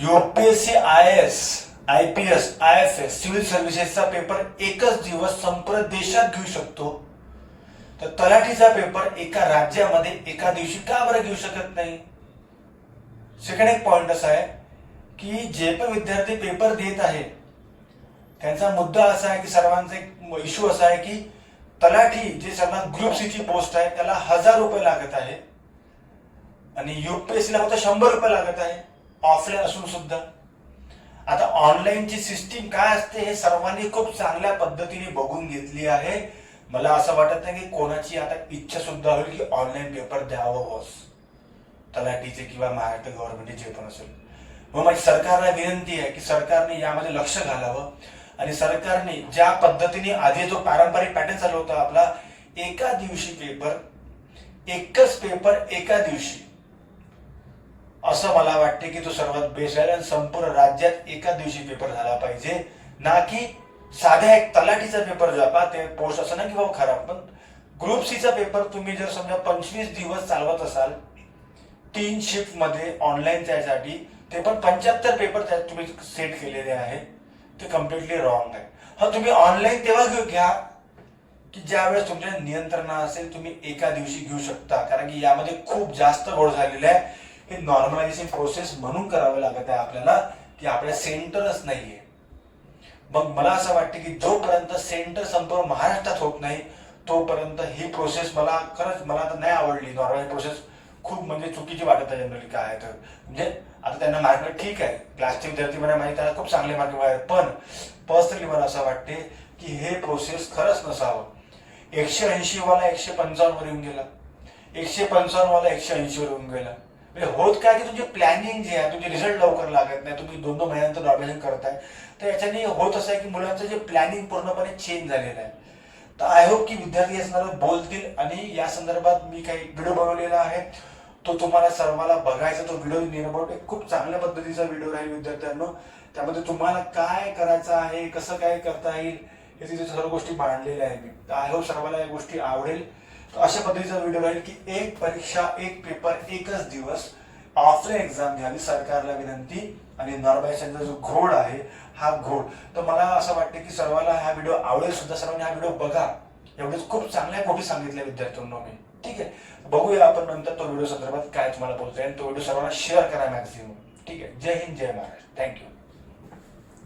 UPSC IAS, IPS, IFS civil सर्व्हिसेसचा paper एकच दिवस संपूर्ण देशात घेऊ शकतो, तर तलाठीचा पेपर एका राज्यामध्ये एका दिवशी का बरं घेऊ शकत नाही? सेकंड एक पॉइंट असा आहे की जे पण विद्यार्थी पेपर देत आहे त्यांचा मुद्दा असा आहे की सर्वांचा एक इश्यू असा आहे की तलाठी जे सर्वात ग्रुप सी ची पोस्ट आहे त्याला 1000 रुपये लागत आहे आणि यूपीएससी ला फक्त 100 रुपये लागत आहे, ऑफलाईन असून सुद्धा. आता ऑनलाईनची सिस्टीम काय असते हे सर्वांनी खूप चांगल्या पद्धतीने बघून घेतली आहे. मला असं वाटत नाही की कोणाची आता इच्छा सुद्धा होईल की ऑनलाईन पेपर द्यावं बॉस, तलाठीचे किंवा महाराष्ट्र गव्हर्नमेंटचे जे पण असेल. मग माझी सरकारला विनंती आहे की सरकारने यामध्ये लक्ष घालावं आणि सरकारने ज्या पद्धतीने आधी जो पारंपरिक पॅटर्न चालू होता आपला, एका दिवशी पेपर, एकच पेपर एका दिवशी, असं मला वाटते की तो सर्वात बेस्ट आहे आणि संपूर्ण राज्यात एका दिवशी पेपर झाला पाहिजे, ना की साध्या एक तलाठीचा पेपर जापा ते पोस्ट असं ना की बाबा खराब. पण ग्रुप सी चा पेपर तुम्ही जर समजा 25 दिवस चालवत असाल 3 शिफ्ट मध्ये ऑनलाईन त्यासाठी, ते पण 75 पेपर त्यात तुम्ही सेट केलेले आहे, ते कम्प्लिटली रॉंग आहे. हा तुम्ही ऑनलाईन तेव्हा घ्या की ज्यावेळेस तुमच्या नियंत्रणा असेल, तुम्ही एका दिवशी घेऊ शकता, कारण की यामध्ये खूप जास्त घोळ झालेला आहे. हे नॉर्मलायझेशन प्रोसेस म्हणून करावं लागत आहे आपल्याला की आपल्या सेंटरच नाहीये. मग मला असं वाटतं की जोपर्यंत सेंटर संपूर्ण महाराष्ट्रात होत नाही तोपर्यंत ही प्रोसेस मला खरंच मला तर नाही आवडली. नॉर्मल प्रोसेस खूप म्हणजे चुकीची वाटत आहे जनरली. काय तर म्हणजे आता त्यांना मार्क ठीक आहे, क्लासचे विद्यार्थी मला माहिती त्याला खूप चांगले मार्क मिळाले, पण पर्सनली मला असं वाटते की हे प्रोसेस खरंच नसावं. 180 वाला 155 वर येऊन गेला, 155 वाला 180 वर येऊन गेला. म्हणजे होत काय की तुमची प्लॅनिंग जे आहे, तुमचे रिझल्ट लवकर लागत नाही, तुम्ही 2-2 महिन्यानंतर नॉर्मलायझेशन करताय, तर याच्याने होत असं आहे की मुलांचं जे प्लॅनिंग पूर्णपणे चेंज झालेलं आहे. तर आय होप की विद्यार्थी या संदर्भात बोलतील आणि या संदर्भात मी काही व्हिडिओ बनवलेला आहे, तो तुम्हाला सर्वांना बघायचा. तो व्हिडिओ निअर एक खूप चांगल्या पद्धतीचा व्हिडिओ राहील विद्यार्थ्यांनो. त्यामध्ये तुम्हाला काय करायचं आहे, कसं काय करता येईल हे तिथे सर्व गोष्टी मांडलेल्या आहेत मी. तर आय होप सर्वांना या गोष्टी आवडेल. अशा पद्धतीचा व्हिडिओ राहील की एक परीक्षा, एक पेपर, एकच दिवस, ऑफलाईन एक्झाम घ्यावी, सरकारला विनंती. आणि नॉर्मलायझेशनचा जो घोळ आहे हा घोळ, तर मला असं वाटतं की सर्वांना हा व्हिडिओ आवडेल सुद्धा. सर्वांनी हा व्हिडिओ बघा, एवढेच खूप चांगल्या गोष्टी सांगितल्या विद्यार्थ्यांना मी. ठीक आहे, बघूया आपण नंतर तो व्हिडिओ संदर्भात काय तुम्हाला बोलतोय आणि तो व्हिडिओ सर्वांना शेअर करा मॅक्सिमम. ठीक आहे, जय हिंद, जय महाराष्ट्र. थँक्यू.